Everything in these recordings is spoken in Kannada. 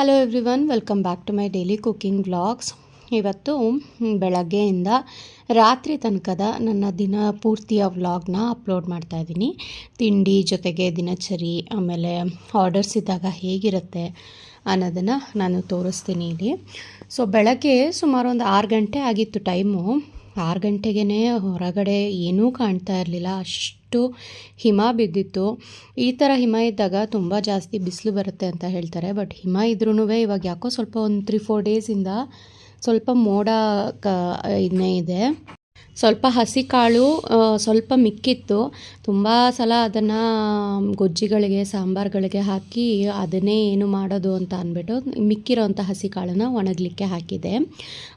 Hello everyone, welcome back to my daily cooking vlogs. ಇವತ್ತು ಬೆಳಗ್ಗೆಯಿಂದ ರಾತ್ರಿ ತನಕದ ನನ್ನ ದಿನ ಪೂರ್ತಿಯ ವ್ಲಾಗ್ನ ಅಪ್ಲೋಡ್ ಮಾಡ್ತಾಯಿದ್ದೀನಿ. ತಿಂಡಿ ಜೊತೆಗೆ ದಿನಚರಿ, ಆಮೇಲೆ ಆರ್ಡರ್ಸ್ ಇದ್ದಾಗ ಹೇಗಿರುತ್ತೆ ಅನ್ನೋದನ್ನು ನಾನು ತೋರಿಸ್ತೀನಿ ಇಲ್ಲಿ. ಸೊ ಬೆಳಗ್ಗೆ ಸುಮಾರು ಒಂದು 6 ಗಂಟೆ ಆಗಿತ್ತು ಟೈಮು. 6 ಗಂಟೆಗೇ ಹೊರಗಡೆ ಏನೂ ಕಾಣ್ತಾ ಇರಲಿಲ್ಲ, ಅಷ್ಟು ಹಿಮ ಬಿದ್ದಿತ್ತು. ಈ ಥರ ಹಿಮ ಇದ್ದಾಗ ತುಂಬ ಜಾಸ್ತಿ ಬಿಸಿಲು ಬರುತ್ತೆ ಅಂತ ಹೇಳ್ತಾರೆ. ಬಟ್ ಹಿಮ ಇದ್ರೂ ಇವಾಗ ಯಾಕೋ ಸ್ವಲ್ಪ ಒಂದು 3-4 ಡೇಸಿಂದ ಸ್ವಲ್ಪ ಮೋಡ ಇನ್ನೇ ಇದೆ. ಸ್ವಲ್ಪ ಹಸಿ ಕಾಳು ಸ್ವಲ್ಪ ಮಿಕ್ಕಿತ್ತು. ತುಂಬ ಸಲ ಅದನ್ನು ಗೊಜ್ಜಿಗಳಿಗೆ, ಸಾಂಬಾರುಗಳಿಗೆ ಹಾಕಿ ಅದನ್ನೇ ಏನು ಮಾಡೋದು ಅಂತ ಅಂದ್ಬಿಟ್ಟು ಮಿಕ್ಕಿರೋವಂಥ ಹಸಿ ಕಾಳನ್ನು ಒಣಗಲಿಕ್ಕೆ ಹಾಕಿದೆ.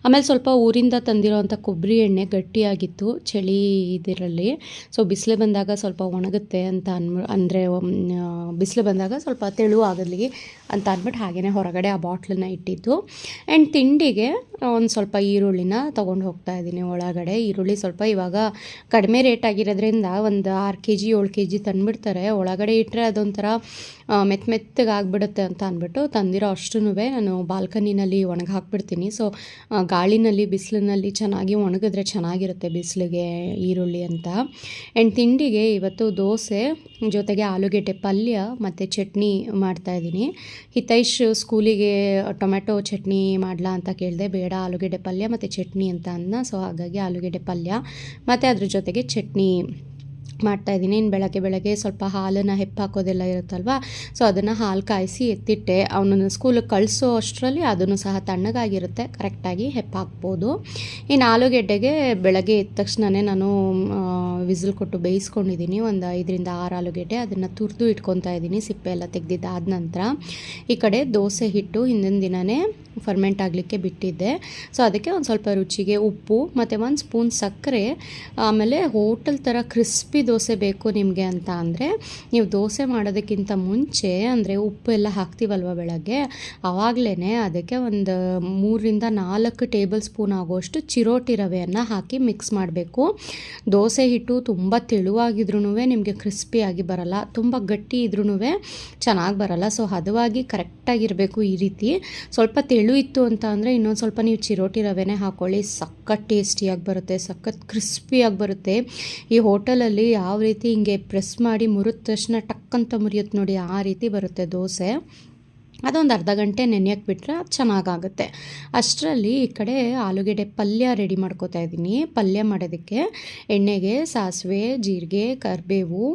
ಆಮೇಲೆ ಸ್ವಲ್ಪ ಊರಿಂದ ತಂದಿರೋವಂಥ ಕೊಬ್ಬರಿ ಎಣ್ಣೆ ಗಟ್ಟಿಯಾಗಿತ್ತು ಚಳಿ ಇದರಲ್ಲಿ. ಸೊ ಬಿಸಿಲು ಬಂದಾಗ ಸ್ವಲ್ಪ ಒಣಗುತ್ತೆ ಅಂತ ಅಂದರೆ ಬಿಸಿಲು ಬಂದಾಗ ಸ್ವಲ್ಪ ತೆಳು ಆಗಲಿ ಅಂತ ಅಂದ್ಬಿಟ್ಟು ಹಾಗೆಯೇ ಹೊರಗಡೆ ಆ ಬಾಟ್ಲನ್ನ ಇಟ್ಟಿದ್ದು. ಆ್ಯಂಡ್ ತಿಂಡಿಗೆ ಒಂದು ಸ್ವಲ್ಪ ಈರುಳ್ಳಿನ ತೊಗೊಂಡು ಹೋಗ್ತಾ ಇದ್ದೀನಿ ಒಳಗಡೆ. ಈರುಳ್ಳಿ ಸ್ವಲ್ಪ ಇವಾಗ ಕಡಿಮೆ ರೇಟ್ ಆಗಿರೋದ್ರಿಂದ ಒಂದು 6 kg 7 kg ತಂದುಬಿಡ್ತಾರೆ. ಒಳಗಡೆ ಇಟ್ಟರೆ ಅದೊಂಥರ ಮೆತ್ತಗೆ ಆಗಿಬಿಡುತ್ತೆ ಅಂತ ಅಂದ್ಬಿಟ್ಟು ತಂದಿರೋ ಅಷ್ಟೂ ನಾನು ಬಾಲ್ಕನಿನಲ್ಲಿ ಒಣಗಿ ಹಾಕ್ಬಿಡ್ತೀನಿ. ಸೊ ಗಾಳಿನಲ್ಲಿ ಬಿಸಿಲಿನಲ್ಲಿ ಚೆನ್ನಾಗಿ ಒಣಗಿದ್ರೆ ಚೆನ್ನಾಗಿರುತ್ತೆ ಬಿಸಿಲಿಗೆ ಈರುಳ್ಳಿ ಅಂತ. ಆ್ಯಂಡ್ ತಿಂಡಿಗೆ ಇವತ್ತು ದೋಸೆ ಜೊತೆಗೆ ಆಲೂಗೆಡ್ಡೆ ಪಲ್ಯ ಮತ್ತು ಚಟ್ನಿ ಮಾಡ್ತಾಯಿದ್ದೀನಿ. ಹಿತೈಷ್ ಸ್ಕೂಲಿಗೆ ಟೊಮೆಟೊ ಚಟ್ನಿ ಮಾಡಲಾ ಅಂತ ಕೇಳಿದೆ. ಬೇಡ, ಆಲೂಗೆಡ್ಡೆ ಪಲ್ಯ ಮತ್ತು ಚಟ್ನಿ ಅಂತ ಅಂದ. ಸೊ ಹಾಗಾಗಿ ಆಲೂಗೆಡ್ಡೆ ಪಲ್ಯ ಮತ್ತು ಅದ್ರ ಜೊತೆಗೆ ಚಟ್ನಿ ಮಾಡ್ತಾಯಿದ್ದೀನಿ. ಇನ್ನು ಬೆಳಗ್ಗೆ ಸ್ವಲ್ಪ ಹಾಲನ್ನು ಹಾಕೋದೆಲ್ಲ ಇರುತ್ತಲ್ವ, ಸೊ ಅದನ್ನು ಹಾಲು ಕಾಯಿಸಿ ಎತ್ತಿಟ್ಟೆ. ಅವನನ್ನು ಸ್ಕೂಲಿಗೆ ಕಳಿಸೋ ಅಷ್ಟರಲ್ಲಿ ಅದನ್ನು ಸಹ ತಣ್ಣಗಾಗಿರುತ್ತೆ, ಕರೆಕ್ಟಾಗಿ ಹಾಕ್ಬೋದು. ಇನ್ನು ಆಲೂಗೆಡ್ಡೆಗೆ ಬೆಳಗ್ಗೆ ಎದ್ದ ತಕ್ಷಣವೇ ನಾನು ವಿಸಿಲ್ ಕೊಟ್ಟು ಬೇಯಿಸ್ಕೊಂಡಿದ್ದೀನಿ. ಒಂದು 5ರಿಂದ 6 ಆಲೂಗೆಡ್ಡೆ, ಅದನ್ನು ತುರಿದು ಇಟ್ಕೊತಾ ಇದ್ದೀನಿ ಸಿಪ್ಪೆ ಎಲ್ಲ ತೆಗೆದಿದ್ದಾದ ನಂತರ. ಈ ಕಡೆ ದೋಸೆ ಹಿಟ್ಟು ಹಿಂದಿನ ದಿನವೇ ಫರ್ಮೆಂಟ್ ಆಗಲಿಕ್ಕೆ ಬಿಟ್ಟಿದ್ದೆ. ಸೊ ಅದಕ್ಕೆ ಒಂದು ಸ್ವಲ್ಪ ರುಚಿಗೆ ಉಪ್ಪು ಮತ್ತು 1 ಸ್ಪೂನ್ ಸಕ್ಕರೆ, ಆಮೇಲೆ ಹೋಟೆಲ್ ಥರ ಕ್ರಿಸ್ಪಿ ದೋಸೆ ಬೇಕು ನಿಮಗೆ ಅಂತ ಅಂದರೆ ನೀವು ದೋಸೆ ಮಾಡೋದಕ್ಕಿಂತ ಮುಂಚೆ ಅಂದರೆ ಉಪ್ಪು ಎಲ್ಲ ಹಾಕ್ತೀವಲ್ವ ಬೆಳಗ್ಗೆ, ಆವಾಗಲೇ ಅದಕ್ಕೆ ಒಂದು 3ರಿಂದ 4 ಟೇಬಲ್ ಸ್ಪೂನ್ ಆಗುವಷ್ಟು ಚಿರೋಟಿ ರವೆಯನ್ನು ಹಾಕಿ ಮಿಕ್ಸ್ ಮಾಡಬೇಕು. ದೋಸೆ ಹಿಟ್ಟು ತುಂಬ ತೆಳುವಾಗಿದ್ರೂ ನಿಮಗೆ ಕ್ರಿಸ್ಪಿಯಾಗಿ ಬರಲ್ಲ, ತುಂಬ ಗಟ್ಟಿ ಇದ್ರೂ ಚೆನ್ನಾಗಿ ಬರಲ್ಲ. ಸೊ ಹದವಾಗಿ ಕರೆಕ್ಟಾಗಿರಬೇಕು. ಈ ರೀತಿ ಸ್ವಲ್ಪ ತೆಳು ಇತ್ತು ಅಂತ ಅಂದರೆ ಇನ್ನೊಂದು ಸ್ವಲ್ಪ ನೀವು ಚಿರೋಟಿ ರವೆನೇ ಹಾಕ್ಕೊಳ್ಳಿ, ಸಖತ್ ಟೇಸ್ಟಿಯಾಗಿ ಬರುತ್ತೆ, ಸಖತ್ ಕ್ರಿಸ್ಪಿಯಾಗಿ ಬರುತ್ತೆ. ಈ ಹೋಟೆಲಲ್ಲಿ ಯಾವ ರೀತಿ ಹಿಂಗೆ ಪ್ರೆಸ್ ಮಾಡಿ ಮುರಿದ ತಕ್ಷಣ ಟಕ್ಕಂತ ಮುರಿಯುತ್ತೆ ನೋಡಿ, ಆ ರೀತಿ ಬರುತ್ತೆ ದೋಸೆ. ಅದೊಂದು ಅರ್ಧ ಗಂಟೆ ನೆನೆಯಕ್ಕೆ ಬಿಟ್ಟರೆ ಚೆನ್ನಾಗಾಗುತ್ತೆ. ಅಷ್ಟರಲ್ಲಿ ಈ ಕಡೆ ಆಲೂಗೆಡ್ಡೆ ಪಲ್ಯ ರೆಡಿ ಮಾಡ್ಕೋತಾ ಇದ್ದೀನಿ. ಪಲ್ಯ ಮಾಡೋದಕ್ಕೆ ಎಣ್ಣೆಗೆ ಸಾಸಿವೆ, ಜೀರಿಗೆ, ಕರಿಬೇವು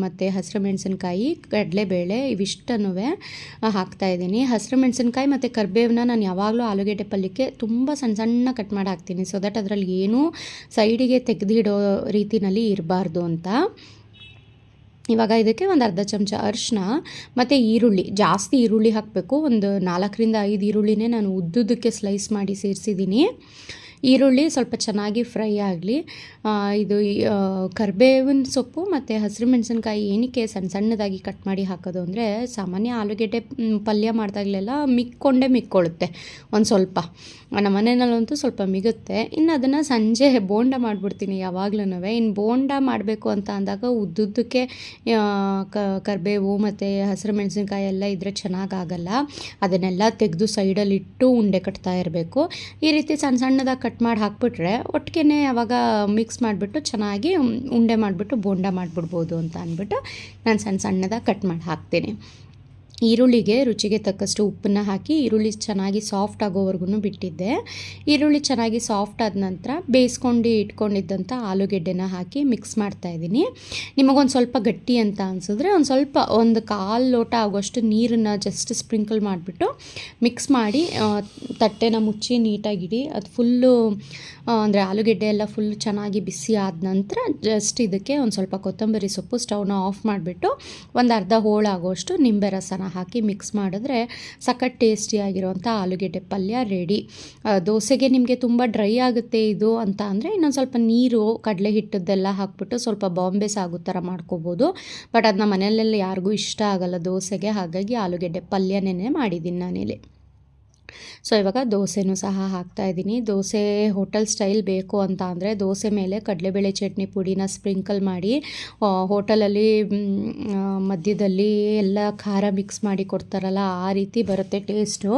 ಮತ್ತು ಹಸಿರು ಮೆಣಸಿನ್ಕಾಯಿ, ಕಡಲೆಬೇಳೆ ಇವಿಷ್ಟನ್ನು ಹಾಕ್ತಾಯಿದ್ದೀನಿ. ಹಸಿರು ಮೆಣಸಿನ್ಕಾಯಿ ಮತ್ತು ಕರಿಬೇವನ್ನ ನಾನು ಯಾವಾಗಲೂ ಆಲೂಗೆಡ್ಡೆ ಪಲ್ಯಕ್ಕೆ ತುಂಬ ಸಣ್ಣ ಕಟ್ ಮಾಡಿ ಹಾಕ್ತೀನಿ, ಸೊ ದಟ್ ಅದರಲ್ಲಿ ಏನೂ ಸೈಡಿಗೆ ತೆಗೆದಿಡೋ ರೀತಿಯಲ್ಲಿ ಇರಬಾರ್ದು ಅಂತ. ಇವಾಗ ಇದಕ್ಕೆ ಒಂದು ಅರ್ಧ ಚಮಚ ಅರಿಶಿನ ಮತ್ತು ಈರುಳ್ಳಿ, ಜಾಸ್ತಿ ಈರುಳ್ಳಿ ಹಾಕಬೇಕು. ಒಂದು 4ರಿಂದ 5 ಈರುಳ್ಳಿನೇ ನಾನು ಉದ್ದುದಕ್ಕೆ ಸ್ಲೈಸ್ ಮಾಡಿ ಸೇರಿಸಿದ್ದೀನಿ. ಈರುಳ್ಳಿ ಸ್ವಲ್ಪ ಚೆನ್ನಾಗಿ ಫ್ರೈ ಆಗಲಿ. ಇದು ಕರಿಬೇವಿನ ಸೊಪ್ಪು ಮತ್ತು ಹಸಿರು ಮೆಣಸಿನ್ಕಾಯಿ ಏನಕ್ಕೆ ಸಣ್ಣದಾಗಿ ಕಟ್ ಮಾಡಿ ಹಾಕೋದು ಅಂದರೆ, ಸಾಮಾನ್ಯ ಆಲೂಗೆಡ್ಡೆ ಪಲ್ಯ ಮಾಡಿದಾಗಲೆಲ್ಲ ಮಿಕ್ಕೊಳ್ಳುತ್ತೆ ಒಂದು ಸ್ವಲ್ಪ. ನಮ್ಮ ಮನೆಯಲ್ಲಂತೂ ಸ್ವಲ್ಪ ಮಿಗುತ್ತೆ. ಇನ್ನು ಅದನ್ನು ಸಂಜೆ ಬೋಂಡ ಮಾಡಿಬಿಡ್ತೀನಿ ಯಾವಾಗ್ಲೂ. ಇನ್ನು ಬೋಂಡ ಮಾಡಬೇಕು ಅಂತ ಅಂದಾಗ ಉದ್ದುದಕ್ಕೆ ಕರಿಬೇವು ಮತ್ತು ಹಸಿರು ಮೆಣಸಿನ್ಕಾಯಿ ಎಲ್ಲ ಇದ್ದರೆ ಚೆನ್ನಾಗಾಗಲ್ಲ. ಅದನ್ನೆಲ್ಲ ತೆಗೆದು ಸೈಡಲ್ಲಿಟ್ಟು ಉಂಡೆ ಕಟ್ತಾ ಇರಬೇಕು. ಈ ರೀತಿ ಸಣ್ಣದಾಗಿ ಕಟ್ ಮಾಡಿ ಹಾಕ್ಬಿಟ್ರೆ ಒಟ್ಟಿಗೆ ಅವಾಗ ಮಿಕ್ಸ್ ಮಾಡಿಬಿಟ್ಟು ಚೆನ್ನಾಗಿ ಉಂಡೆ ಮಾಡಿಬಿಟ್ಟು ಬೋಂಡ ಮಾಡಿಬಿಡ್ಬೋದು ಅಂತ ಅಂದ್ಬಿಟ್ಟು ನಾನು ಸಣ್ಣದಾಗಿ ಕಟ್ ಮಾಡಿ ಹಾಕ್ತೀನಿ. ಈರುಳ್ಳಿಗೆ ರುಚಿಗೆ ತಕ್ಕಷ್ಟು ಉಪ್ಪನ್ನು ಹಾಕಿ ಈರುಳ್ಳಿ ಚೆನ್ನಾಗಿ ಸಾಫ್ಟ್ ಆಗೋವರೆಗೂ ಬಿಟ್ಟಿದ್ದೆ. ಈರುಳ್ಳಿ ಚೆನ್ನಾಗಿ ಸಾಫ್ಟ್ ಆದ ನಂತರ ಬೇಯಿಸ್ಕೊಂಡು ಇಟ್ಕೊಂಡಿದ್ದಂಥ ಆಲೂಗೆಡ್ಡೆನ ಹಾಕಿ ಮಿಕ್ಸ್ ಮಾಡ್ತಾಯಿದ್ದೀನಿ. ನಿಮಗೊಂದು ಸ್ವಲ್ಪ ಗಟ್ಟಿ ಅಂತ ಅನಿಸಿದ್ರೆ ಒಂದು ಸ್ವಲ್ಪ 1/4 ಲೋಟ ಆಗೋಷ್ಟು ನೀರನ್ನು ಜಸ್ಟ್ ಸ್ಪ್ರಿಂಕಲ್ ಮಾಡಿಬಿಟ್ಟು ಮಿಕ್ಸ್ ಮಾಡಿ ತಟ್ಟೆನ ಮುಚ್ಚಿ ನೀಟಾಗಿಡಿ. ಅದು ಫುಲ್ಲು ಅಂದರೆ ಆಲೂಗೆಡ್ಡೆ ಎಲ್ಲ ಫುಲ್ ಚೆನ್ನಾಗಿ ಬಿಸಿ ಆದ ನಂತರ ಜಸ್ಟ್ ಇದಕ್ಕೆ ಒಂದು ಸ್ವಲ್ಪ ಕೊತ್ತಂಬರಿ ಸೊಪ್ಪು, ಸ್ಟವ್ನ ಆಫ್ ಮಾಡಿಬಿಟ್ಟು ಒಂದು ಅರ್ಧ ಹೋಳಾಗೋಷ್ಟು ನಿಂಬೆ ರಸನ ಹಾಕಿ ಮಿಕ್ಸ್ ಮಾಡಿದ್ರೆ ಸಖತ್ ಟೇಸ್ಟಿಯಾಗಿರೋವಂಥ ಆಲೂಗೆಡ್ಡೆ ಪಲ್ಯ ರೆಡಿ. ದೋಸೆಗೆ ನಿಮಗೆ ತುಂಬ ಡ್ರೈ ಆಗುತ್ತೆ ಇದು ಅಂತ ಅಂದರೆ ಇನ್ನೊಂದು ಸ್ವಲ್ಪ ನೀರು, ಕಡಲೆ ಹಿಟ್ಟದ್ದೆಲ್ಲ ಹಾಕ್ಬಿಟ್ಟು ಸ್ವಲ್ಪ ಬಾಂಬೆ ಸಾಗೋ ಥರ ಮಾಡ್ಕೋಬೋದು. ಬಟ್ ಅದನ್ನ ಮನೆಯಲ್ಲೆಲ್ಲ ಯಾರಿಗೂ ಇಷ್ಟ ಆಗಲ್ಲ ದೋಸೆಗೆ, ಹಾಗಾಗಿ ಆಲೂಗೆಡ್ಡೆ ಪಲ್ಯನೇ ಮಾಡಿದ್ದೀನಿ ನಾನಿಲ್ಲಿ. ಸೊ ಇವಾಗ ದೋಸೆನೂ ಸಹ ಹಾಕ್ತಾಯಿದ್ದೀನಿ. ದೋಸೆ ಹೋಟೆಲ್ ಸ್ಟೈಲ್ ಬೇಕು ಅಂತ ಅಂದರೆ ದೋಸೆ ಮೇಲೆ ಕಡಲೆಬೇಳೆ ಚಟ್ನಿ ಪುಡಿನ ಸ್ಪ್ರಿಂಕಲ್ ಮಾಡಿ ಹೋಟೆಲಲ್ಲಿ ಮಧ್ಯದಲ್ಲಿ ಎಲ್ಲ ಖಾರ ಮಿಕ್ಸ್ ಮಾಡಿ ಕೊಡ್ತಾರಲ್ಲ, ಆ ರೀತಿ ಬರುತ್ತೆ ಟೇಸ್ಟು.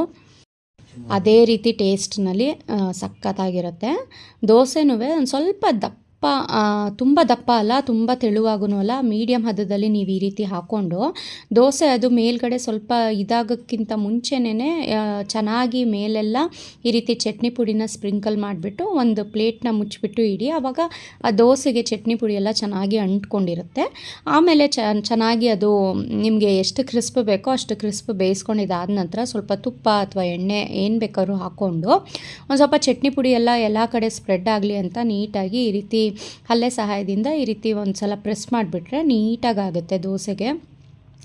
ಅದೇ ರೀತಿ ಟೇಸ್ಟ್ನಲ್ಲಿ ಸಖತ್ತಾಗಿರುತ್ತೆ. ದೋಸೆನೂ ಒಂದು ಸ್ವಲ್ಪ ದಪ್ಪ, ತುಂಬ ದಪ್ಪ ಅಲ್ಲ, ತುಂಬ ತೆಳುವಾಗೂ ಅಲ್ಲ, ಮೀಡಿಯಮ್ ಹದದಲ್ಲಿ ನೀವು ಈ ರೀತಿ ಹಾಕ್ಕೊಂಡು ದೋಸೆ ಅದು ಮೇಲ್ಗಡೆ ಸ್ವಲ್ಪ ಇದಾಗೋಕ್ಕಿಂತ ಮುಂಚೆನೇ ಚೆನ್ನಾಗಿ ಮೇಲೆಲ್ಲ ಈ ರೀತಿ ಚಟ್ನಿ ಪುಡಿನ ಸ್ಪ್ರಿಂಕಲ್ ಮಾಡಿಬಿಟ್ಟು ಒಂದು ಪ್ಲೇಟ್ನ ಮುಚ್ಚಿಬಿಟ್ಟು ಇಡಿ. ಆವಾಗ ಆ ದೋಸೆಗೆ ಚಟ್ನಿ ಪುಡಿ ಎಲ್ಲ ಚೆನ್ನಾಗಿ ಅಂಟ್ಕೊಂಡಿರುತ್ತೆ. ಆಮೇಲೆ ಚೆನ್ನಾಗಿ ಅದು ನಿಮಗೆ ಎಷ್ಟು ಕ್ರಿಸ್ಪ್ ಬೇಕೋ ಅಷ್ಟು ಕ್ರಿಸ್ಪ್ ಬೇಯಿಸ್ಕೊಂಡಿದ್ದಾದ ನಂತರ ಸ್ವಲ್ಪ ತುಪ್ಪ ಅಥವಾ ಎಣ್ಣೆ ಏನು ಬೇಕಾದ್ರೂ ಹಾಕ್ಕೊಂಡು ಒಂದು ಸ್ವಲ್ಪ ಚಟ್ನಿ ಪುಡಿ ಎಲ್ಲ ಕಡೆ ಸ್ಪ್ರೆಡ್ ಆಗಲಿ ಅಂತ ನೀಟಾಗಿ ಈ ರೀತಿ ಹಲ್ಲೆ ಸಹಾಯದಿಂದ ಈ ರೀತಿ ಒಂದು ಸಲ ಪ್ರೆಸ್ ಮಾಡಿಬಿಟ್ರೆ ನೀಟಾಗಿ ಆಗುತ್ತೆ ದೋಸೆಗೆ.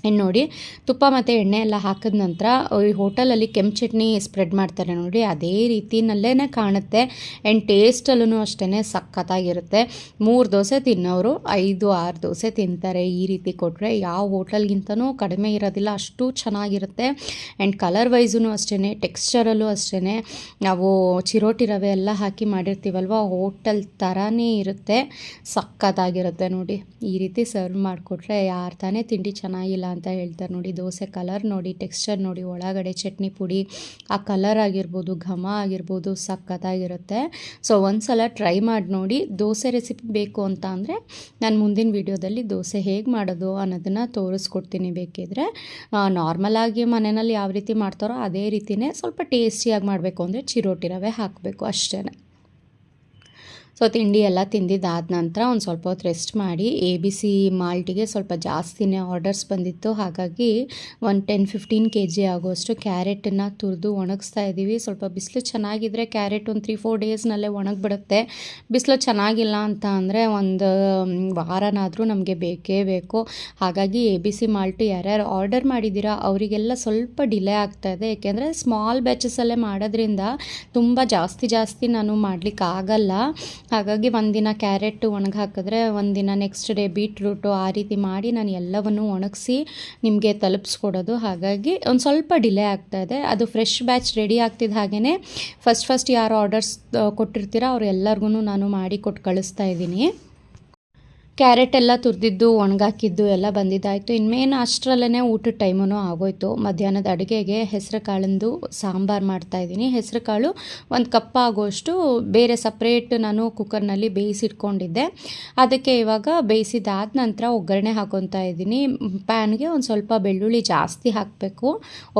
ಇನ್ನು ನೋಡಿ, ತುಪ್ಪ ಮತ್ತು ಎಣ್ಣೆ ಎಲ್ಲ ಹಾಕಿದ ನಂತರ ಈ ಹೋಟೆಲಲ್ಲಿ ಕೆಂಪು ಚಟ್ನಿ ಸ್ಪ್ರೆಡ್ ಮಾಡ್ತಾರೆ ನೋಡಿ, ಅದೇ ರೀತಿನಲ್ಲೇ ಕಾಣುತ್ತೆ. ಆ್ಯಂಡ್ ಟೇಸ್ಟಲ್ಲೂ ಅಷ್ಟೇ ಸಖತ್ತಾಗಿರುತ್ತೆ. 3 ದೋಸೆ ತಿನ್ನೋರು 5-6 ದೋಸೆ ತಿಂತಾರೆ ಈ ರೀತಿ ಕೊಟ್ಟರೆ. ಯಾವ ಹೋಟೆಲ್ಗಿಂತನೂ ಕಡಿಮೆ ಇರೋದಿಲ್ಲ, ಅಷ್ಟು ಚೆನ್ನಾಗಿರುತ್ತೆ. ಆ್ಯಂಡ್ ಕಲರ್ ವೈಸೂ ಅಷ್ಟೇ, ಟೆಕ್ಸ್ಚರಲ್ಲೂ ಅಷ್ಟೇ. ನಾವು ಚಿರೋಟಿ ರವೆ ಎಲ್ಲ ಹಾಕಿ ಮಾಡಿರ್ತೀವಲ್ವ, ಹೋಟೆಲ್ ಥರನೇ ಇರುತ್ತೆ, ಸಖತ್ತಾಗಿರುತ್ತೆ ನೋಡಿ. ಈ ರೀತಿ ಸರ್ವ್ ಮಾಡಿಕೊಟ್ರೆ ಯಾರು ತಾನೇ ತಿಂಡಿ ಚೆನ್ನಾಗಿಲ್ಲ ಅಂತ ಹೇಳ್ತಾರೆ ನೋಡಿ. ದೋಸೆ ಕಲರ್ ನೋಡಿ, ಟೆಕ್ಸ್ಚರ್ ನೋಡಿ, ಒಳಗಡೆ ಚಟ್ನಿ ಪುಡಿ ಆ ಕಲರ್ ಆಗಿರ್ಬೋದು, ಘಮ ಆಗಿರ್ಬೋದು, ಸಖತ್ತಾಗಿರುತ್ತೆ. ಸೊ ಒಂದು ಸಲ ಟ್ರೈ ಮಾಡಿ ನೋಡಿ. ದೋಸೆ ರೆಸಿಪಿ ಬೇಕು ಅಂತ ಅಂದರೆ ನಾನು ಮುಂದಿನ ವೀಡಿಯೋದಲ್ಲಿ ದೋಸೆ ಹೇಗೆ ಮಾಡೋದು ಅನ್ನೋದನ್ನು ತೋರಿಸ್ಕೊಡ್ತೀನಿ. ಬೇಕಿದ್ರೆ ನಾರ್ಮಲಾಗಿ ಮನೆಯಲ್ಲಿ ಯಾವ ರೀತಿ ಮಾಡ್ತಾರೋ ಅದೇ ರೀತಿಯೇ ಸ್ವಲ್ಪ ಟೇಸ್ಟಿಯಾಗಿ ಮಾಡಬೇಕು ಅಂದರೆ ಚಿರೋಟಿ ರವೆ ಹಾಕಬೇಕು ಅಷ್ಟೇ. ಸೊ ತಿಂಡಿ ಎಲ್ಲ ತಿಂದಿದ್ದಾದ ನಂತರ ಒಂದು ಸ್ವಲ್ಪ ಹೊತ್ತು ರೆಸ್ಟ್ ಮಾಡಿ, ABC ಮಾಲ್ಟಿಗೆ ಸ್ವಲ್ಪ ಜಾಸ್ತಿನೇ ಆರ್ಡರ್ಸ್ ಬಂದಿತ್ತು. ಹಾಗಾಗಿ ಒಂದು 10-15 kg ಆಗುವಷ್ಟು ಕ್ಯಾರೆಟನ್ನು ತುರಿದು ಒಣಗಿಸ್ತಾ ಇದ್ದೀವಿ. ಸ್ವಲ್ಪ ಬಿಸಿಲು ಚೆನ್ನಾಗಿದ್ದರೆ ಕ್ಯಾರೆಟ್ ಒಂದು 3-4 ಡೇಸ್ನಲ್ಲೇ ಒಣಗಿಬಿಡುತ್ತೆ. ಬಿಸಿಲು ಚೆನ್ನಾಗಿಲ್ಲ ಅಂತ ಅಂದರೆ ಒಂದು ವಾರನಾದರೂ ನಮಗೆ ಬೇಕೇ ಬೇಕು. ಹಾಗಾಗಿ ABC ಮಾಲ್ಟು ಯಾರ್ಯಾರು ಆರ್ಡರ್ ಮಾಡಿದ್ದೀರಾ ಅವರಿಗೆಲ್ಲ ಸ್ವಲ್ಪ ಡಿಲೇ ಆಗ್ತಾಯಿದೆ. ಏಕೆಂದರೆ ಸ್ಮಾಲ್ ಬ್ಯಾಚಸಲ್ಲೇ ಮಾಡೋದ್ರಿಂದ ತುಂಬ ಜಾಸ್ತಿ ನಾನು ಮಾಡಲಿಕ್ಕಾಗಲ್ಲ. ಹಾಗಾಗಿ ಒಂದಿನ ಕ್ಯಾರೆಟ್ ಒಣಗಿ ಹಾಕಿದ್ರೆ ಒಂದಿನ ನೆಕ್ಸ್ಟ್ ಡೇ ಬೀಟ್ರೂಟು, ಆ ರೀತಿ ಮಾಡಿ ನಾನು ಎಲ್ಲವನ್ನು ಒಣಗಿಸಿ ನಿಮಗೆ ತಲುಪಿಸ್ಕೊಡೋದು. ಹಾಗಾಗಿ ಒಂದು ಸ್ವಲ್ಪ ಡಿಲೇ ಆಗ್ತಾಯಿದೆ. ಅದು ಫ್ರೆಶ್ ಬ್ಯಾಚ್ ರೆಡಿ ಆಗ್ತಿದ್ದ ಹಾಗೆಯೇ ಫಸ್ಟ್ ಯಾರು ಆರ್ಡರ್ಸ್ ಕೊಟ್ಟಿರ್ತೀರೋ ಅವ್ರೆಲ್ಲರಿಗೂ ನಾನು ಮಾಡಿ ಕೊಟ್ಟು ಕಳಿಸ್ತಾ ಇದ್ದೀನಿ. ಕ್ಯಾರೆಟ್ ಎಲ್ಲ ತುರಿದಿದ್ದು ಒಣಗಾಕಿದ್ದು ಎಲ್ಲ ಬಂದಿದ್ದಾಯಿತು. ಇನ್ಮೇನು ಅಷ್ಟರಲ್ಲೇ ಊಟದ ಟೈಮೂ ಆಗೋಯ್ತು. ಮಧ್ಯಾಹ್ನದ ಅಡುಗೆಗೆ ಹೆಸರು ಕಾಳಿಂದು ಸಾಂಬಾರು ಮಾಡ್ತಾಯಿದ್ದೀನಿ. ಹೆಸರು ಕಾಳು 1 ಕಪ್ ಆಗೋಷ್ಟು ಬೇರೆ ಸಪ್ರೇಟ್ ನಾನು ಕುಕ್ಕರ್ನಲ್ಲಿ ಬೇಯಿಸಿಟ್ಕೊಂಡಿದ್ದೆ. ಅದಕ್ಕೆ ಇವಾಗ ಬೇಯಿಸಿದಾದ ನಂತರ ಒಗ್ಗರಣೆ ಹಾಕೊತಾ ಇದ್ದೀನಿ. ಪ್ಯಾನ್ಗೆ ಒಂದು ಸ್ವಲ್ಪ ಬೆಳ್ಳುಳ್ಳಿ ಜಾಸ್ತಿ ಹಾಕಬೇಕು,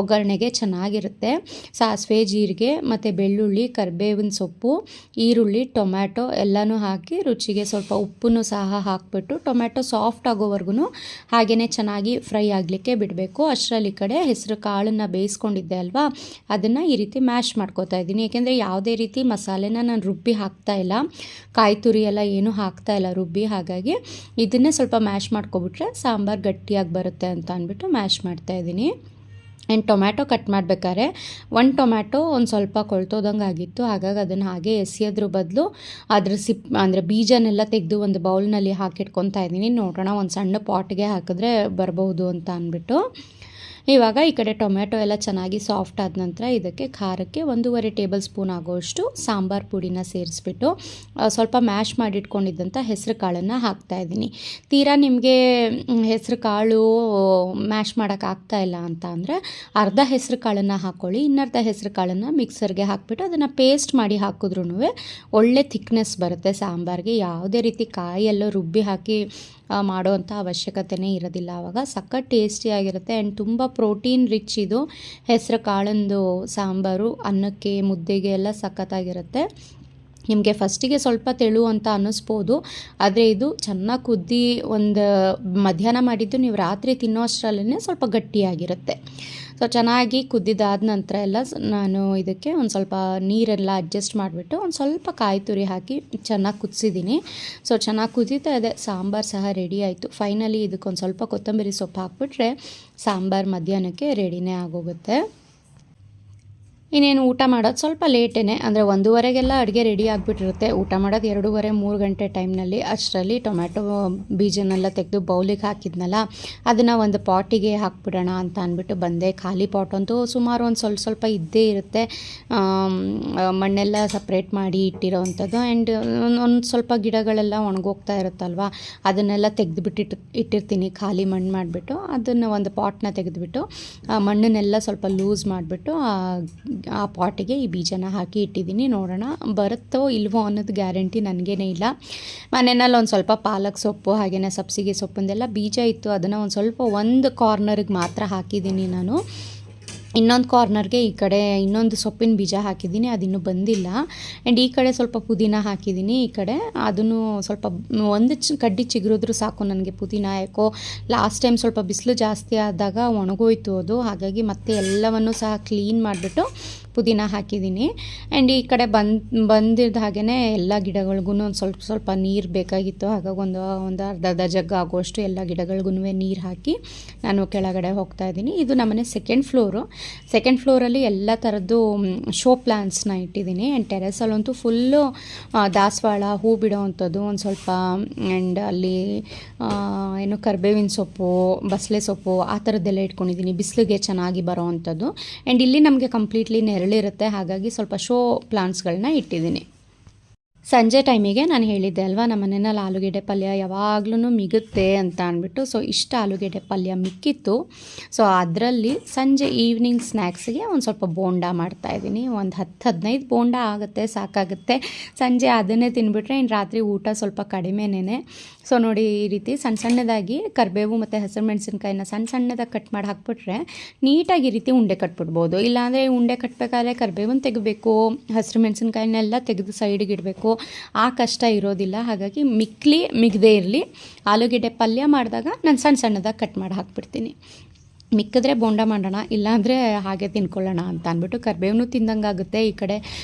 ಒಗ್ಗರಣೆಗೆ ಚೆನ್ನಾಗಿರುತ್ತೆ. ಸಾಸಿವೆ, ಜೀರಿಗೆ ಮತ್ತು ಬೆಳ್ಳುಳ್ಳಿ, ಕರಿಬೇವಿನ ಸೊಪ್ಪು, ಈರುಳ್ಳಿ, ಟೊಮ್ಯಾಟೊ ಎಲ್ಲನೂ ಹಾಕಿ ರುಚಿಗೆ ಸ್ವಲ್ಪ ಉಪ್ಪನ್ನು ಸಹ ಹಾಕಿ ಟೊಮ್ಯಾಟೊ ಸಾಫ್ಟ್ ಆಗೋವರೆಗೂ ಹಾಗೆಯೇ ಚೆನ್ನಾಗಿ ಫ್ರೈ ಆಗಲಿಕ್ಕೆ ಬಿಡಬೇಕು. ಅಷ್ಟರಲ್ಲಿ ಕಡೆ ಹೆಸರು ಕಾಳನ್ನು ಬೇಯಿಸ್ಕೊಂಡಿದ್ದೆ ಅಲ್ವಾ, ಅದನ್ನು ಈ ರೀತಿ ಮ್ಯಾಶ್ ಮಾಡ್ಕೋತಾ ಇದ್ದೀನಿ. ಏಕೆಂದರೆ ಯಾವುದೇ ರೀತಿ ಮಸಾಲೆನ ನಾನು ರುಬ್ಬಿ ಹಾಕ್ತಾ ಇಲ್ಲ, ಕಾಯಿ ತುರಿ ಎಲ್ಲ ಏನೂ ಹಾಕ್ತಾ ಇಲ್ಲ ರುಬ್ಬಿ. ಹಾಗಾಗಿ ಇದನ್ನೇ ಸ್ವಲ್ಪ ಮ್ಯಾಶ್ ಮಾಡ್ಕೊಬಿಟ್ರೆ ಸಾಂಬಾರು ಗಟ್ಟಿಯಾಗಿ ಬರುತ್ತೆ ಅಂತ ಅಂದ್ಬಿಟ್ಟು ಮ್ಯಾಶ್ ಮಾಡ್ತಾಯಿದ್ದೀನಿ. ಆ್ಯಂಡ್ ಟೊಮ್ಯಾಟೊ ಕಟ್ ಮಾಡಬೇಕಾದ್ರೆ 1 ಟೊಮ್ಯಾಟೊ ಒಂದು ಸ್ವಲ್ಪ ಕೊಳ್ತೋದಂಗೆ ಆಗಿತ್ತು. ಹಾಗಾಗಿ ಅದನ್ನು ಹಾಗೆ ಎಸೆಯೋದ್ರ ಬದಲು ಅದ್ರ ಅಂದರೆ ಬೀಜನೆಲ್ಲ ತೆಗೆದು ಒಂದು ಬೌಲ್ನಲ್ಲಿ ಹಾಕಿಟ್ಕೊತಾ ಇದ್ದೀನಿ. ನೋಡೋಣ ಒಂದು ಸಣ್ಣ ಪಾಟ್ಗೆ ಹಾಕಿದ್ರೆ ಬರ್ಬೋದು ಅಂತ ಅಂದ್ಬಿಟ್ಟು. ಇವಾಗ ಈ ಕಡೆ ಟೊಮ್ಯಾಟೊ ಎಲ್ಲ ಚೆನ್ನಾಗಿ ಸಾಫ್ಟ್ ಆದ ನಂತರ ಇದಕ್ಕೆ ಖಾರಕ್ಕೆ 1.5 ಟೇಬಲ್ ಸ್ಪೂನ್ ಆಗೋಷ್ಟು ಸಾಂಬಾರು ಪುಡಿನ ಸೇರಿಸ್ಬಿಟ್ಟು ಸ್ವಲ್ಪ ಮ್ಯಾಶ್ ಮಾಡಿಟ್ಕೊಂಡಿದ್ದಂಥ ಹೆಸರು ಕಾಳನ್ನು ಹಾಕ್ತಾಯಿದ್ದೀನಿ. ತೀರಾ ನಿಮಗೆ ಹೆಸರು ಕಾಳು ಮ್ಯಾಶ್ ಮಾಡೋಕ್ಕಾಗ್ತಾ ಇಲ್ಲ ಅಂತ ಅಂದರೆ ಅರ್ಧ ಹೆಸರು ಕಾಳನ್ನು ಹಾಕ್ಕೊಳ್ಳಿ, ಇನ್ನರ್ಧ ಹೆಸರು ಕಾಳನ್ನು ಮಿಕ್ಸರ್ಗೆ ಹಾಕಿಬಿಟ್ಟು ಅದನ್ನು ಪೇಸ್ಟ್ ಮಾಡಿ ಹಾಕಿದ್ರೂ ಒಳ್ಳೆ ಥಿಕ್ನೆಸ್ ಬರುತ್ತೆ ಸಾಂಬಾರಿಗೆ. ಯಾವುದೇ ರೀತಿ ಕಾಯೆಲ್ಲೋ ರುಬ್ಬಿ ಹಾಕಿ ಮಾಡೋವಂಥ ಅವಶ್ಯಕತೆಯೇ ಇರೋದಿಲ್ಲ. ಆವಾಗ ಸಖತ್ ಟೇಸ್ಟಿಯಾಗಿರುತ್ತೆ. ಆ್ಯಂಡ್ ತುಂಬ ಪ್ರೋಟೀನ್ ರಿಚ್ ಇದು ಹೆಸರು ಕಾಳಂದು ಸಾಂಬಾರು. ಅನ್ನಕ್ಕೆ, ಮುದ್ದೆಗೆ ಎಲ್ಲ ಸಖತ್ತಾಗಿರುತ್ತೆ. ನಿಮಗೆ ಫಸ್ಟಿಗೆ ಸ್ವಲ್ಪ ತೆಳು ಅಂತ ಅನ್ನಿಸ್ಬೋದು, ಆದರೆ ಇದು ಚೆನ್ನಾಗಿ ಕುದ್ದಿ ಒಂದು ಮಧ್ಯಾಹ್ನ ಮಾಡಿದ್ದು ನೀವು ರಾತ್ರಿ ತಿನ್ನೋ ಅಷ್ಟರಲ್ಲೇ ಸ್ವಲ್ಪ ಗಟ್ಟಿಯಾಗಿರುತ್ತೆ. ಸೊ ಚೆನ್ನಾಗಿ ಕುದ್ದಿದ್ದಾದ ನಂತರ ಎಲ್ಲ ನಾನು ಇದಕ್ಕೆ ಒಂದು ಸ್ವಲ್ಪ ನೀರೆಲ್ಲ ಅಡ್ಜಸ್ಟ್ ಮಾಡಿಬಿಟ್ಟು ಒಂದು ಸ್ವಲ್ಪ ಕಾಯಿ ತುರಿ ಹಾಕಿ ಚೆನ್ನಾಗಿ ಕುದಿಸಿದ್ದೀನಿ. ಸೊ ಚೆನ್ನಾಗಿ ಕುದೀತಾ ಇದೆ, ಸಾಂಬಾರು ಸಹ ರೆಡಿ ಆಯಿತು. ಫೈನಲಿ ಇದಕ್ಕೊಂದು ಸ್ವಲ್ಪ ಕೊತ್ತಂಬರಿ ಸೊಪ್ಪು ಹಾಕ್ಬಿಟ್ರೆ ಸಾಂಬಾರು ಮಧ್ಯಾಹ್ನಕ್ಕೆ ರೆಡಿನೇ ಆಗೋಗುತ್ತೆ. ಇನ್ನೇನು ಊಟ ಮಾಡೋದು ಸ್ವಲ್ಪ ಲೇಟೇ, ಅಂದರೆ 1:30ಗೆಲ್ಲ ಅಡುಗೆ ರೆಡಿ ಆಗಿಬಿಟ್ಟಿರುತ್ತೆ. ಊಟ ಮಾಡೋದು 2:30-3 ಗಂಟೆ ಟೈಮ್ನಲ್ಲಿ. ಅಷ್ಟರಲ್ಲಿ ಟೊಮ್ಯಾಟೊ ಬೀಜನೆಲ್ಲ ತೆಗೆದು ಬೌಲಿಗೆ ಹಾಕಿದ್ನಲ್ಲ, ಅದನ್ನು ಒಂದು ಪಾಟಿಗೆ ಹಾಕ್ಬಿಡೋಣ ಅಂತ ಅಂದ್ಬಿಟ್ಟು ಬಂದೆ. ಖಾಲಿ ಪಾಟ್ ಅಂತೂ ಸುಮಾರು ಒಂದು ಸ್ವಲ್ಪ ಇದ್ದೇ ಇರುತ್ತೆ, ಮಣ್ಣೆಲ್ಲ ಸಪ್ರೇಟ್ ಮಾಡಿ ಇಟ್ಟಿರೋ ಅಂಥದ್ದು. ಆ್ಯಂಡ್ ಒಂದು ಸ್ವಲ್ಪ ಗಿಡಗಳೆಲ್ಲ ಒಣಗೋಗ್ತಾ ಇರುತ್ತಲ್ವ, ಅದನ್ನೆಲ್ಲ ತೆಗೆದುಬಿಟ್ಟು ಇಟ್ಟಿರ್ತೀನಿ. ಖಾಲಿ ಮಣ್ಣು ಮಾಡಿಬಿಟ್ಟು ಅದನ್ನು ಒಂದು ಪಾಟ್ನ ತೆಗೆದುಬಿಟ್ಟು ಮಣ್ಣನ್ನೆಲ್ಲ ಸ್ವಲ್ಪ ಲೂಸ್ ಮಾಡಿಬಿಟ್ಟು ಆ ಪಾಟಿಗೆ ಈ ಬೀಜನ ಹಾಕಿ ಇಟ್ಟಿದ್ದೀನಿ. ನೋಡೋಣ ಬರುತ್ತೋ ಇಲ್ವೋ ಅನ್ನೋದು ಗ್ಯಾರಂಟಿ ನನಗೇನೇ ಇಲ್ಲ. ಮನೆಯಲ್ಲಿ ಒಂದು ಸ್ವಲ್ಪ ಪಾಲಕ್ ಸೊಪ್ಪು ಹಾಗೆಯೇ ಸಬ್ಸಿಗೆ ಸೊಪ್ಪಂದೆಲ್ಲ ಬೀಜ ಇತ್ತು, ಅದನ್ನು ಒಂದು ಸ್ವಲ್ಪ ಒಂದು ಕಾರ್ನರಿಗೆ ಮಾತ್ರ ಹಾಕಿದ್ದೀನಿ ನಾನು. ಇನ್ನೊಂದು ಕಾರ್ನರ್ಗೆ ಈ ಕಡೆ ಇನ್ನೊಂದು ಸೊಪ್ಪಿನ ಬೀಜ ಹಾಕಿದ್ದೀನಿ, ಅದಿನ್ನೂ ಬಂದಿಲ್ಲ. ಆ್ಯಂಡ್ ಈ ಕಡೆ ಸ್ವಲ್ಪ ಪುದೀನ ಹಾಕಿದ್ದೀನಿ. ಈ ಕಡೆ ಅದನ್ನು ಸ್ವಲ್ಪ ಒಂದು ಕಡ್ಡಿ ಚಿಗುರಿದ್ರೂ ಸಾಕು ನನಗೆ ಪುದೀನ. ಯಾಕೋ ಲಾಸ್ಟ್ ಟೈಮ್ ಸ್ವಲ್ಪ ಬಿಸಿಲು ಜಾಸ್ತಿ ಆದಾಗ ಒಣಗೋಯ್ತು ಅದು, ಹಾಗಾಗಿ ಮತ್ತೆ ಎಲ್ಲವನ್ನೂ ಸಹ ಕ್ಲೀನ್ ಮಾಡಿಬಿಟ್ಟು ಪುದೀನ ಹಾಕಿದ್ದೀನಿ. ಆ್ಯಂಡ್ ಈ ಕಡೆ ಬಂದಿದ್ದ ಹಾಗೆಯೇ ಎಲ್ಲ ಗಿಡಗಳಿಗೂ ಒಂದು ಸ್ವಲ್ಪ ನೀರು ಬೇಕಾಗಿತ್ತು. ಹಾಗಾಗಿ ಒಂದು ಅರ್ಧ ಜಗ್ಗ ಆಗುವಷ್ಟು ಎಲ್ಲ ಗಿಡಗಳಿಗೂ ನೀರು ಹಾಕಿ ನಾನು ಕೆಳಗಡೆ ಹೋಗ್ತಾಯಿದ್ದೀನಿ. ಇದು ನಮ್ಮನೆ ಸೆಕೆಂಡ್ ಫ್ಲೋರಲ್ಲಿ ಎಲ್ಲ ಥರದ್ದು ಶೋ ಪ್ಲ್ಯಾಂಟ್ಸ್ನ ಇಟ್ಟಿದ್ದೀನಿ. ಆ್ಯಂಡ್ ಟೆರೆಸಲ್ಲಂತೂ ಫುಲ್ಲು ದಾಸವಾಳ ಹೂ ಬಿಡೋ ಅಂಥದ್ದು ಒಂದು ಸ್ವಲ್ಪ, ಆ್ಯಂಡ್ ಅಲ್ಲಿ ಏನು ಕರಿಬೇವಿನ ಸೊಪ್ಪು, ಬಸಳೆ ಸೊಪ್ಪು ಆ ಥರದ್ದೆಲ್ಲ ಇಟ್ಕೊಂಡಿದ್ದೀನಿ, ಬಿಸಿಲಿಗೆ ಚೆನ್ನಾಗಿ ಬರೋ ಅಂಥದ್ದು. ಆ್ಯಂಡ್ ಇಲ್ಲಿ ನಮಗೆ ಕಂಪ್ಲೀಟ್ಲಿ ನೆರಳಿರುತ್ತೆ, ಹಾಗಾಗಿ ಸ್ವಲ್ಪ ಶೋ ಪ್ಲಾಂಟ್ಸ್ಗಳನ್ನ ಇಟ್ಟಿದ್ದೀನಿ. ಸಂಜೆ ಟೈಮಿಗೆ ನಾನು ಹೇಳಿದ್ದೆ ಅಲ್ವಾ, ನಮ್ಮ ಮನೆಯಲ್ಲಿ ಆಲೂಗೆಡ್ಡೆ ಪಲ್ಯ ಯಾವಾಗ್ಲೂ ಮಿಗುತ್ತೆ ಅಂತ ಅಂದ್ಬಿಟ್ಟು. ಸೊ ಇಷ್ಟು ಆಲೂಗೆಡ್ಡೆ ಪಲ್ಯ ಮಿಕ್ಕಿತ್ತು. ಸೊ ಅದರಲ್ಲಿ ಸಂಜೆ ಈವ್ನಿಂಗ್ ಸ್ನ್ಯಾಕ್ಸಿಗೆ ಒಂದು ಸ್ವಲ್ಪ ಬೋಂಡ ಮಾಡ್ತಾಯಿದ್ದೀನಿ. ಒಂದು 10-15 ಬೋಂಡ ಆಗುತ್ತೆ, ಸಾಕಾಗುತ್ತೆ. ಸಂಜೆ ಅದನ್ನೇ ತಿನ್ಬಿಟ್ರೆ ಇನ್ನು ರಾತ್ರಿ ಊಟ ಸ್ವಲ್ಪ ಕಡಿಮೆನೇ. ಸೊ ನೋಡಿ, ಈ ರೀತಿ ಸಣ್ಣದಾಗಿ ಕರಿಬೇವು ಮತ್ತು ಹಸಿರು ಮೆಣಸಿನ್ಕಾಯಿನ ಸಣ್ಣದಾಗಿ ಕಟ್ ಮಾಡಿ ಹಾಕ್ಬಿಟ್ರೆ ನೀಟಾಗಿ ಈ ರೀತಿ ಉಂಡೆ ಕಟ್ಬಿಡ್ಬೋದು. ಇಲ್ಲಾಂದರೆ ಉಂಡೆ ಕಟ್ಟಬೇಕಾದ್ರೆ ಕರಿಬೇವನ್ನು ತೆಗಿಬೇಕು, ಹಸಿರು ಮೆಣಸಿನ್ಕಾಯಿನೆಲ್ಲ ತೆಗೆದು ಸೈಡಿಗೆ ಇಡಬೇಕು, ಆ ಕಷ್ಟ ಇರೋದಿಲ್ಲ. ಹಾಗಾಗಿ ಮಿಗದೇ ಇರಲಿ, ಆಲೂಗೆಡ್ಡೆ ಪಲ್ಯ ಮಾಡಿದಾಗ ನಾನು ಸಣ್ಣದಾಗಿ ಕಟ್ ಮಾಡಿ ಹಾಕ್ಬಿಡ್ತೀನಿ. ಮಿಕ್ಕಿದ್ರೆ ಬೋಂಡ ಮಾಡೋಣ, ಇಲ್ಲಾಂದರೆ ಹಾಗೆ ತಿನ್ಕೊಳ್ಳೋಣ ಅಂತ ಅಂದ್ಬಿಟ್ಟು. ಕರಿಬೇವು ತಿಂದಂಗೆ ಆಗುತ್ತೆ. ಈ ಕಡೆ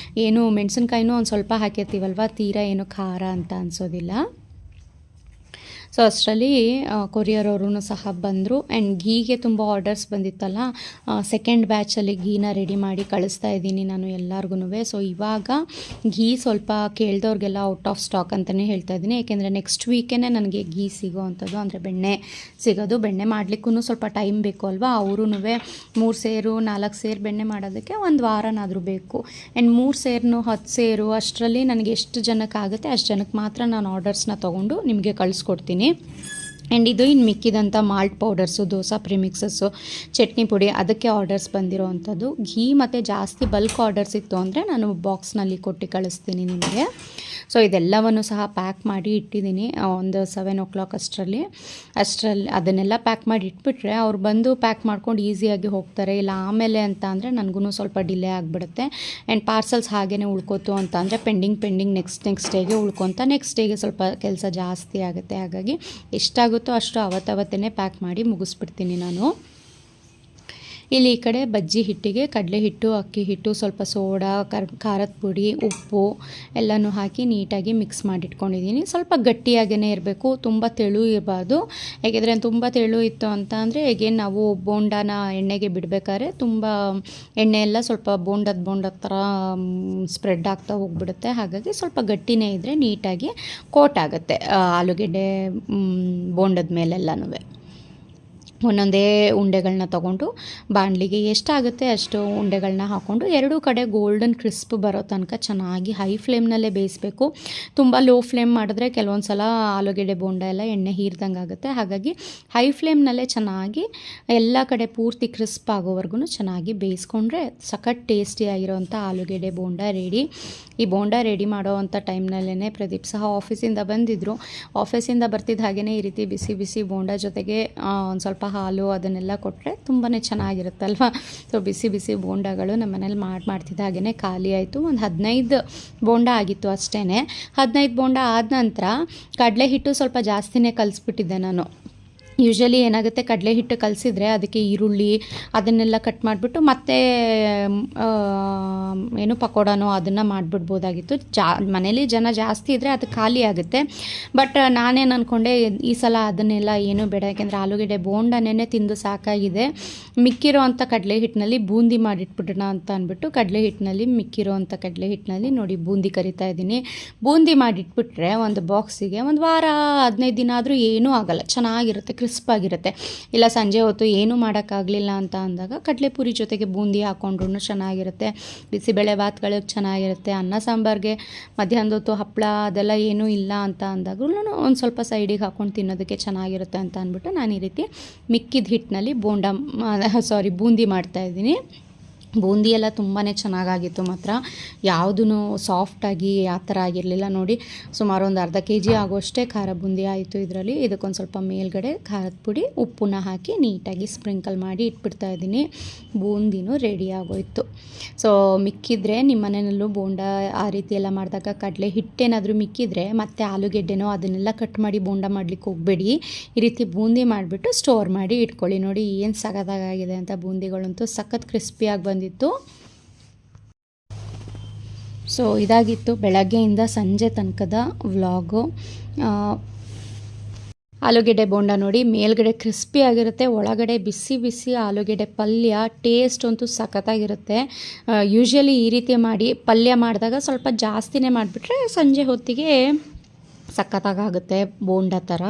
ಏನು ಮೆಣಸಿನ್ಕಾಯಿನೂ ಒಂದು ಸ್ವಲ್ಪ ಹಾಕಿರ್ತೀವಲ್ವ, ತೀರಾ ಏನು ಖಾರ ಅಂತ ಅನಿಸೋದಿಲ್ಲ. ಸೊ ಅಷ್ಟರಲ್ಲಿ ಕೊರಿಯರ್ ಅವರು ಸಹ ಬಂದರು. ಆ್ಯಂಡ್ ಘೀಗೆ ತುಂಬ ಆರ್ಡರ್ಸ್ ಬಂದಿತ್ತಲ್ಲ, ಸೆಕೆಂಡ್ ಬ್ಯಾಚಲ್ಲಿ ಘೀನ ರೆಡಿ ಮಾಡಿ ಕಳಿಸ್ತಾ ಇದ್ದೀನಿ ನಾನು ಎಲ್ಲರಿಗೂ. ಸೊ ಇವಾಗ ಘೀ ಸ್ವಲ್ಪ ಕೇಳಿದವ್ರಿಗೆಲ್ಲ ಔಟ್ ಆಫ್ ಸ್ಟಾಕ್ ಅಂತಲೇ ಹೇಳ್ತಾ ಇದ್ದೀನಿ. ಏಕೆಂದರೆ ನೆಕ್ಸ್ಟ್ ವೀಕೇ ನನಗೆ ಘೀ ಸಿಗೋ ಅಂಥದ್ದು, ಅಂದರೆ ಬೆಣ್ಣೆ ಸಿಗೋದು. ಬೆಣ್ಣೆ ಮಾಡಲಿಕ್ಕೂ ಸ್ವಲ್ಪ ಟೈಮ್ ಬೇಕು ಅಲ್ವಾ. ಅವರೂ 3 ಸೇರು 4 ಸೇರು ಬೆಣ್ಣೆ ಮಾಡೋದಕ್ಕೆ ಒಂದು ವಾರನಾದರೂ ಬೇಕು. ಆ್ಯಂಡ್ 3 ಸೇರು 10 ಸೇರು ಅಷ್ಟರಲ್ಲಿ ನನಗೆ ಎಷ್ಟು ಜನಕ್ಕೆ ಆಗುತ್ತೆ ಅಷ್ಟು ಜನಕ್ಕೆ ಮಾತ್ರ ನಾನು ಆರ್ಡರ್ಸ್ನ ತೊಗೊಂಡು ನಿಮಗೆ ಕಳಿಸ್ಕೊಡ್ತೀನಿ. ಆ್ಯಂಡ್ ಇದು ಇನ್ನು ಮಿಕ್ಕಿದಂಥ ಮಾಲ್ಟ್ ಪೌಡರ್ಸು, ದೋಸಾ ಪ್ರಿಮಿಕ್ಸಸ್ಸು, ಚಟ್ನಿ ಪುಡಿ, ಅದಕ್ಕೆ ಆರ್ಡರ್ಸ್ ಬಂದಿರೋ ಅಂಥದ್ದು. ಘೀ ಮತ್ತು ಜಾಸ್ತಿ ಬಲ್ಕ್ ಆರ್ಡರ್ಸ್ ಇತ್ತು ಅಂದರೆ ನಾನು ಬಾಕ್ಸ್ನಲ್ಲಿ ಕೊಟ್ಟು ಕಳಿಸ್ತೀನಿ ನಿಮಗೆ. ಸೊ ಇದೆಲ್ಲವನ್ನು ಸಹ ಪ್ಯಾಕ್ ಮಾಡಿ ಇಟ್ಟಿದ್ದೀನಿ ಒಂದು 7 o'clock ಅಷ್ಟರಲ್ಲಿ ಅದನ್ನೆಲ್ಲ ಪ್ಯಾಕ್ ಮಾಡಿ ಇಟ್ಬಿಟ್ರೆ ಅವ್ರು ಬಂದು ಪ್ಯಾಕ್ ಮಾಡ್ಕೊಂಡು ಈಸಿಯಾಗಿ ಹೋಗ್ತಾರೆ. ಇಲ್ಲ ಆಮೇಲೆ ಅಂತ ಅಂದರೆ ನನಗೂ ಸ್ವಲ್ಪ ಡಿಲೇ ಆಗಿಬಿಡುತ್ತೆ. ಆ್ಯಂಡ್ ಪಾರ್ಸಲ್ಸ್ ಹಾಗೇ ಉಳ್ಕೋತು ಅಂತ ಅಂದರೆ ಪೆಂಡಿಂಗ್ ನೆಕ್ಸ್ಟ್ ಡೇಗೆ ಉಳ್ಕೊತ ನೆಕ್ಸ್ಟ್ ಡೇಗೆ ಸ್ವಲ್ಪ ಕೆಲಸ ಜಾಸ್ತಿ ಆಗುತ್ತೆ. ಹಾಗಾಗಿ ಎಷ್ಟಾಗುತ್ತೋ ಅಷ್ಟು ಅವತ್ತೇ ಪ್ಯಾಕ್ ಮಾಡಿ ಮುಗಿಸ್ಬಿಡ್ತೀನಿ ನಾನು. ಇಲ್ಲಿ ಈ ಕಡೆ ಬಜ್ಜಿ ಹಿಟ್ಟಿಗೆ ಕಡಲೆ ಹಿಟ್ಟು, ಅಕ್ಕಿ ಹಿಟ್ಟು, ಸ್ವಲ್ಪ ಸೋಡಾ, ಖಾರದ ಪುಡಿ, ಉಪ್ಪು ಎಲ್ಲನೂ ಹಾಕಿ ನೀಟಾಗಿ ಮಿಕ್ಸ್ ಮಾಡಿಟ್ಕೊಂಡಿದ್ದೀನಿ. ಸ್ವಲ್ಪ ಗಟ್ಟಿಯಾಗೇ ಇರಬೇಕು, ತುಂಬ ತೆಳು ಇರಬಾರ್ದು. ಯಾಕೆಂದರೆ ತುಂಬ ತೆಳು ಇತ್ತು ಅಂತ ಅಂದರೆ ಹೇಗೇನು ನಾವು ಬೋಂಡಾನ ಎಣ್ಣೆಗೆ ಬಿಡಬೇಕಾದ್ರೆ ತುಂಬ ಎಣ್ಣೆ ಎಲ್ಲ ಸ್ವಲ್ಪ ಬೋಂಡದ ಥರ ಸ್ಪ್ರೆಡ್ ಆಗ್ತಾ ಹೋಗ್ಬಿಡುತ್ತೆ. ಹಾಗಾಗಿ ಸ್ವಲ್ಪ ಗಟ್ಟಿನೇ ಇದ್ದರೆ ನೀಟಾಗಿ ಕೋಟ್ ಆಗುತ್ತೆ ಆಲೂಗೆಡ್ಡೆ ಬೋಂಡದ ಮೇಲೆಲ್ಲನೂ. ಒಂದೊಂದೇ ಉಂಡೆಗಳನ್ನ ತೊಗೊಂಡು ಬಾಣಲಿಗೆ ಎಷ್ಟಾಗುತ್ತೆ ಅಷ್ಟು ಉಂಡೆಗಳನ್ನ ಹಾಕ್ಕೊಂಡು ಎರಡೂ ಕಡೆ ಗೋಲ್ಡನ್ ಕ್ರಿಸ್ಪ್ ಬರೋ ತನಕ ಚೆನ್ನಾಗಿ ಹೈ ಫ್ಲೇಮ್ನಲ್ಲೇ ಬೇಯಿಸಬೇಕು. ತುಂಬ ಲೋ ಫ್ಲೇಮ್ ಮಾಡಿದ್ರೆ ಕೆಲವೊಂದು ಸಲ ಆಲೂಗೆಡ್ಡೆ ಬೋಂಡ ಎಲ್ಲ ಎಣ್ಣೆ ಹೀರ್ದಂಗೆ ಆಗುತ್ತೆ. ಹಾಗಾಗಿ ಹೈ ಫ್ಲೇಮ್ನಲ್ಲೇ ಚೆನ್ನಾಗಿ ಎಲ್ಲ ಕಡೆ ಪೂರ್ತಿ ಕ್ರಿಸ್ಪ್ ಆಗೋವರೆಗೂ ಚೆನ್ನಾಗಿ ಬೇಯಿಸ್ಕೊಂಡ್ರೆ ಸಖತ್ ಟೇಸ್ಟಿಯಾಗಿರೋವಂಥ ಆಲೂಗೆಡ್ಡೆ ಬೋಂಡ ರೆಡಿ. ಈ ಬೋಂಡ ರೆಡಿ ಮಾಡೋ ಅಂಥ ಟೈಮ್ನಲ್ಲೇ ಪ್ರದೀಪ್ ಸಹ ಆಫೀಸಿಂದ ಬಂದಿದ್ದರು. ಆಫೀಸಿಂದ ಬರ್ತಿದ್ದ ಹಾಗೆಯೇ ಈ ರೀತಿ ಬಿಸಿ ಬಿಸಿ ಬೋಂಡ ಜೊತೆಗೆ ಒಂದು ಸ್ವಲ್ಪ ಹಾಲು ಅದನ್ನೆಲ್ಲ ಕೊಟ್ಟರೆ ತುಂಬಾ ಚೆನ್ನಾಗಿರುತ್ತಲ್ವ. ಸೊ ಬಿಸಿ ಬಿಸಿ ಬೋಂಡಗಳು ನಮ್ಮ ಮನೇಲಿ ಮಾಡ್ತಿದ್ದ ಹಾಗೆಯೇ ಖಾಲಿ ಆಯಿತು. ಒಂದು 15 ಬೋಂಡ ಆಗಿತ್ತು ಅಷ್ಟೇ. 15 ಬೋಂಡ ಆದ ನಂತರ ಕಡಲೆ ಹಿಟ್ಟು ಸ್ವಲ್ಪ ಜಾಸ್ತಿನೇ ಕಲಿಸ್ಬಿಟ್ಟಿದ್ದೆ ನಾನು. ಯೂಶ್ವಲಿ ಏನಾಗುತ್ತೆ, ಕಡಲೆ ಹಿಟ್ಟು ಕಲಸಿದ್ರೆ ಅದಕ್ಕೆ ಈರುಳ್ಳಿ ಅದನ್ನೆಲ್ಲ ಕಟ್ ಮಾಡಿಬಿಟ್ಟು ಮತ್ತೆ ಏನು ಪಕೋಡನೋ ಅದನ್ನು ಮಾಡಿಬಿಡ್ಬೋದಾಗಿತ್ತು. ಮನೇಲಿ ಜನ ಜಾಸ್ತಿ ಇದ್ದರೆ ಅದು ಖಾಲಿ ಆಗುತ್ತೆ. ಬಟ್ ನಾನೇನು ಅಂದ್ಕೊಂಡೆ, ಈ ಸಲ ಅದನ್ನೆಲ್ಲ ಏನೂ ಬೇಡ, ಯಾಕೆಂದರೆ ಆಲೂಗೆಡ್ಡೆ ಬೋಂಡನೇ ತಿಂದು ಸಾಕಾಗಿದೆ. ಮಿಕ್ಕಿರೋ ಅಂಥ ಕಡಲೆ ಹಿಟ್ಟಿನಲ್ಲಿ ಬೂಂದಿ ಮಾಡಿಟ್ಬಿಡೋಣ ಅಂತ ಅಂದ್ಬಿಟ್ಟು ಮಿಕ್ಕಿರೋ ಅಂಥ ಕಡಲೆ ಹಿಟ್ಟಿನಲ್ಲಿ ನೋಡಿ ಬೂಂದಿ ಕರಿತಾ ಇದ್ದೀನಿ. ಬೂಂದಿ ಮಾಡಿಟ್ಬಿಟ್ರೆ ಒಂದು ಬಾಕ್ಸಿಗೆ ಒಂದು ವಾರ 15 ದಿನ ಆದರೂ ಏನೂ ಆಗೋಲ್ಲ, ಚೆನ್ನಾಗಿರುತ್ತೆ, ಕ್ರಿಸ್ಪಾಗಿರುತ್ತೆ. ಇಲ್ಲ ಸಂಜೆ ಹೊತ್ತು ಏನೂ ಮಾಡೋಕ್ಕಾಗಲಿಲ್ಲ ಅಂತ ಅಂದಾಗ ಕಡಲೆಪುರಿ ಜೊತೆಗೆ ಬೂಂದಿ ಹಾಕ್ಕೊಂಡ್ರೂ ಚೆನ್ನಾಗಿರುತ್ತೆ. ಬಿಸಿಬೇಳೆ ಭಾತ್ಗಳಿಗೆ ಚೆನ್ನಾಗಿರುತ್ತೆ. ಅನ್ನ ಸಾಂಬಾರಿಗೆ ಮಧ್ಯಾಹ್ನದ ಹೊತ್ತು ಹಪ್ಪಳ ಅದೆಲ್ಲ ಏನೂ ಇಲ್ಲ ಅಂತ ಅಂದಾಗೂ ಒಂದು ಸ್ವಲ್ಪ ಸೈಡಿಗೆ ಹಾಕ್ಕೊಂಡು ತಿನ್ನೋದಕ್ಕೆ ಚೆನ್ನಾಗಿರುತ್ತೆ ಅಂತ ಅಂದ್ಬಿಟ್ಟು ನಾನು ಈ ರೀತಿ ಮಿಕ್ಕಿದ ಹಿಟ್ಟಿನಲ್ಲಿ ಬೂಂದಿ ಮಾಡ್ತಾಯಿದ್ದೀನಿ. ಬೂಂದಿ ಎಲ್ಲ ತುಂಬಾ ಚೆನ್ನಾಗಾಗಿತ್ತು ಮಾತ್ರ, ಯಾವುದೂ ಸಾಫ್ಟಾಗಿ ಆ ಥರ ಆಗಿರಲಿಲ್ಲ. ನೋಡಿ, ಸುಮಾರು ಒಂದು ಅರ್ಧ kg ಆಗೋಷ್ಟೇ ಖಾರ ಬೂಂದಿ ಆಯಿತು ಇದರಲ್ಲಿ. ಇದಕ್ಕೊಂದು ಸ್ವಲ್ಪ ಮೇಲ್ಗಡೆ ಖಾರದ ಪುಡಿ ಉಪ್ಪನ್ನ ಹಾಕಿ ನೀಟಾಗಿ ಸ್ಪ್ರಿಂಕಲ್ ಮಾಡಿ ಇಟ್ಬಿಡ್ತಾ ಇದ್ದೀನಿ. ಬೂಂದಿನೂ ರೆಡಿ ಆಗೋಯ್ತು. ಸೊ ಮಿಕ್ಕಿದ್ರೆ ನಿಮ್ಮ ಮನೆಯಲ್ಲೂ ಬೋಂಡ ಆ ರೀತಿ ಎಲ್ಲ ಮಾಡಿದಾಗ ಕಡಲೆ ಹಿಟ್ಟೇನಾದರೂ ಮಿಕ್ಕಿದ್ರೆ ಮತ್ತೆ ಆಲೂಗೆಡ್ಡೆನೋ ಅದನ್ನೆಲ್ಲ ಕಟ್ ಮಾಡಿ ಬೋಂಡ ಮಾಡಲಿಕ್ಕೆ ಹೋಗಬೇಡಿ. ಈ ರೀತಿ ಬೂಂದಿ ಮಾಡಿಬಿಟ್ಟು ಸ್ಟೋರ್ ಮಾಡಿ ಇಟ್ಕೊಳ್ಳಿ. ನೋಡಿ ಏನು ಸಖತ್ತಾಗಿದೆ ಅಂತ, ಬೂಂದಿಗಳಂತೂ ಸಖತ್ ಕ್ರಿಸ್ಪಿಯಾಗಿ ಬಂದಿತ್ತು. ಸೊ ಇದಾಗಿತ್ತು ಬೆಳಗ್ಗೆಯಿಂದ ಸಂಜೆ ತನಕದ ವ್ಲಾಗು. ಆಲೂಗೆಡ್ಡೆ ಬೋಂಡ ನೋಡಿ, ಮೇಲ್ಗಡೆ ಕ್ರಿಸ್ಪಿ ಆಗಿರುತ್ತೆ, ಒಳಗಡೆ ಬಿಸಿ ಬಿಸಿ ಆಲೂಗೆಡ್ಡೆ ಪಲ್ಯ. ಟೇಸ್ಟ್ ಅಂತೂ ಸಖತ್ತಾಗಿರುತ್ತೆ. ಯೂಶ್ವಲಿ ಈ ರೀತಿ ಮಾಡಿ ಪಲ್ಯ ಮಾಡಿದಾಗ ಸ್ವಲ್ಪ ಜಾಸ್ತಿನೇ ಮಾಡಿಬಿಟ್ರೆ ಸಂಜೆ ಹೊತ್ತಿಗೆ ಸಖತ್ತಾಗುತ್ತೆ ಬೋಂಡ ಥರ.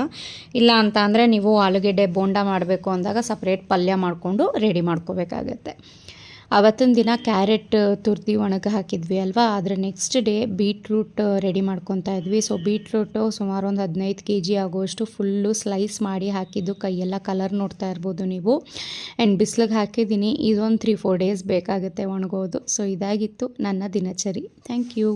ಇಲ್ಲ ಅಂತ ಅಂದರೆ ನೀವು ಆಲೂಗೆಡ್ಡೆ ಬೋಂಡ ಮಾಡಬೇಕು ಅಂದಾಗ ಸಪ್ರೇಟ್ ಪಲ್ಯ ಮಾಡಿಕೊಂಡು ರೆಡಿ ಮಾಡ್ಕೋಬೇಕಾಗತ್ತೆ. ಆವತ್ತಿನ ದಿನ ಕ್ಯಾರೆಟ್ ತುರ್ದಿ ಒಣಗಿ ಹಾಕಿದ್ವಿ ಅಲ್ವಾ, ಅದರ ನೆಕ್ಸ್ಟ್ ಡೇ ಬೀಟ್ರೂಟ್ ರೆಡಿ ಮಾಡ್ಕೊತಾ ಇದ್ವಿ. ಸೊ ಬೀಟ್ರೂಟು ಸುಮಾರು ಒಂದು 15 kg ಆಗುವಷ್ಟು ಫುಲ್ಲು ಸ್ಲೈಸ್ ಮಾಡಿ ಹಾಕಿದ್ದು, ಕೈಯೆಲ್ಲ ಕಲರ್ ನೋಡ್ತಾ ಇರ್ಬೋದು ನೀವು. ಆ್ಯಂಡ್ ಬಿಸಿಲಿಗೆ ಹಾಕಿದ್ದೀನಿ. ಇದೊಂದು 3-4 ಡೇಸ್ ಬೇಕಾಗುತ್ತೆ ಒಣಗೋದು. ಸೊ ಇದಾಗಿತ್ತು ನನ್ನ ದಿನಚರಿ. Thank you.